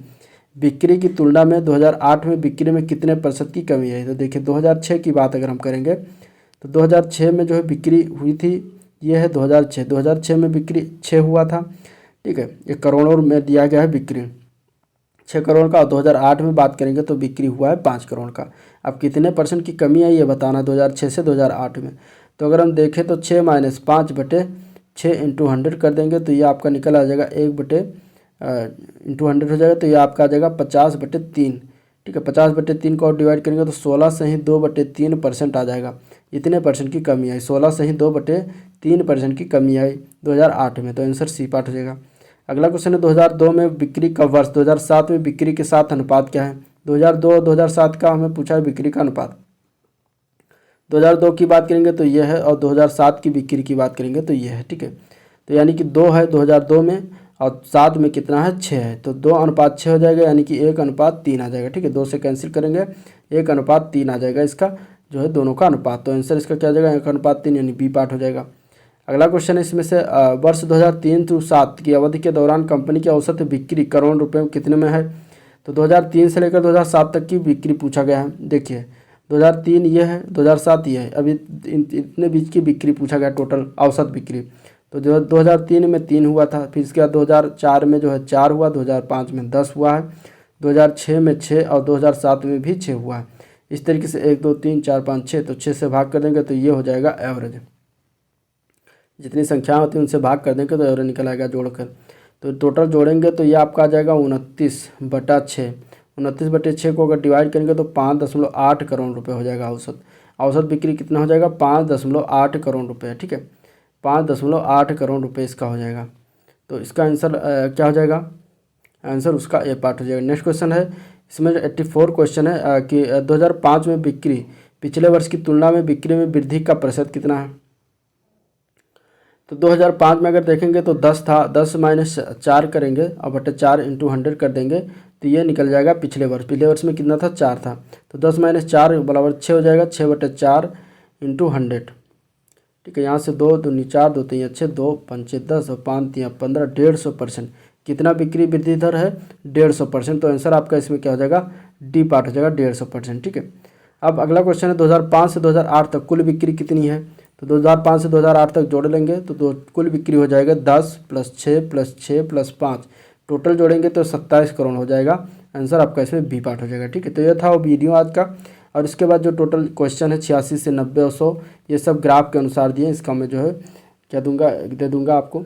S1: बिक्री की तुलना में 2008 में बिक्री में कितने प्रतिशत की कमी आई। तो देखिए 2006 की बात अगर हम करेंगे तो 2006 में जो है बिक्री हुई थी, ये है 2006 में बिक्री 6 हुआ था। ठीक है, ये करोड़ों में दिया गया है बिक्री 6 करोड़ का। और 2008 में बात करेंगे तो बिक्री हुआ है 5 करोड़ का। अब कितने परसेंट की कमी आई ये बताना है 2006 से 2008 में। तो अगर हम देखें तो 6 माइनस 5 बटे 6 इंटू 100 कर देंगे तो ये आपका निकल आ जाएगा 1 बटे इंटू 100 हो जाएगा। तो ये आपका आ जाएगा 50/3। ठीक है, 50/3 को डिवाइड करेंगे तो 16 से ही 2/3% आ जाएगा। इतने परसेंट की कमी आई, 16 से ही 2/3% की कमी आई 2008 में। तो आंसर सी पार्ट हो जाएगा। अगला क्वेश्चन है 2002 में बिक्री का वर्ष 2007 में बिक्री के साथ अनुपात क्या है। 2002 और 2007 का हमें पूछा है बिक्री का अनुपात। 2002 की बात करेंगे तो ये है, और 2007 की बिक्री की बात करेंगे तो ये है। ठीक है, तो यानी कि 2 है 2002 में और 7 में कितना है, 6 है। तो 2:6 हो जाएगा, यानी कि 1:3 आ जाएगा। ठीक है, 2 से कैंसिल करेंगे 1:3 आ जाएगा इसका जो है दोनों का अनुपात। तो आंसर इसका क्या हो जाएगा, 1:3, यानी बी पार्ट हो जाएगा। अगला क्वेश्चन है इसमें से वर्ष 2003 से 2007 की अवधि के दौरान कंपनी की औसत बिक्री करोड़ रुपए में कितने में है। तो 2003 से लेकर 2007 तक की बिक्री पूछा गया है। देखिए 2003 ये है, 2007 ये है, अभी इतने बीच की बिक्री पूछा गया, टोटल औसत बिक्री। तो जो 2003 में 3 हुआ था, फिर इसके बाद 2004 में जो है 4 हुआ, 2005 में 10 हुआ है, 2006 में 6 और 2007 में भी 6 हुआ है। इस तरीके से 1 2 3 4 5 6, तो 6 से भाग कर देंगे तो ये हो जाएगा एवरेज। जितनी संख्या होती है उनसे भाग कर देंगे तो एवरेज निकल आएगा जोड़कर। तो टोटल जोड़ेंगे तो ये आपका आ जाएगा 29/6। 29/6 को अगर डिवाइड करेंगे तो 5.8 करोड़ रुपए हो जाएगा औसत। औसत बिक्री कितना हो जाएगा, 5.8 करोड़ रुपए। ठीक है, 5.8 करोड़ रुपए इसका हो जाएगा। तो इसका आंसर क्या हो जाएगा, आंसर उसका ए पार्ट हो जाएगा। नेक्स्ट क्वेश्चन है इसमें 84 क्वेश्चन है कि 2005 में बिक्री पिछले वर्ष की तुलना में बिक्री में वृद्धि का प्रतिशत कितना है। तो 2005 में अगर देखेंगे तो 10 था, 10 माइनस 4 करेंगे और बटे 4 इंटू 100 कर देंगे तो ये निकल जाएगा पिछले वर्ष में कितना था, 4 था। तो 10 माइनस 4 बराबर 6 हो जाएगा, 6/4 इंटू 100। ठीक है, यहाँ से 2 दूनी 4, 2 3 6, 2 5 10 और 5 3 15, 150%। कितना बिक्री वृद्धि दर है, 150%। तो आंसर आपका इसमें क्या हो जाएगा, डी पार्ट हो जाएगा, 150%। ठीक है, अब अगला क्वेश्चन है 2005 से 2008 तक कुल बिक्री कितनी है। तो 2005 से 2008 तक जोड़ लेंगे तो कुल बिक्री हो जाएगा 10 + 6 + 6 + 5, टोटल जोड़ेंगे तो 27 करोड़ हो जाएगा। आंसर आपका इसमें बी पार्ट हो जाएगा। ठीक है, तो ये था वो वीडियो आज का। और इसके बाद जो टोटल क्वेश्चन है 86 से 90 और 100, ये सब ग्राफ के अनुसार दिए। इसका मैं जो है क्या दूंगा, दे दूंगा आपको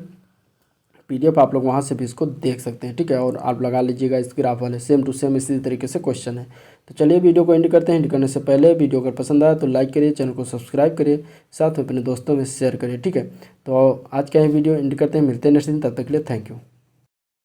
S1: PDF, आप लोग वहाँ से भी इसको देख सकते हैं। ठीक है, और आप लगा लीजिएगा इस ग्राफ वाले, सेम टू सेम इसी तरीके से क्वेश्चन है। तो चलिए वीडियो को एंड करते हैं। एंड करने से पहले वीडियो अगर पसंद आया तो लाइक करिए, चैनल को सब्सक्राइब करिए, साथ में अपने दोस्तों में शेयर करिए। ठीक है, तो आज का ये वीडियो एंड करते हैं, मिलते हैं नेक्स्ट दिन, तब तक के लिए थैंक यू।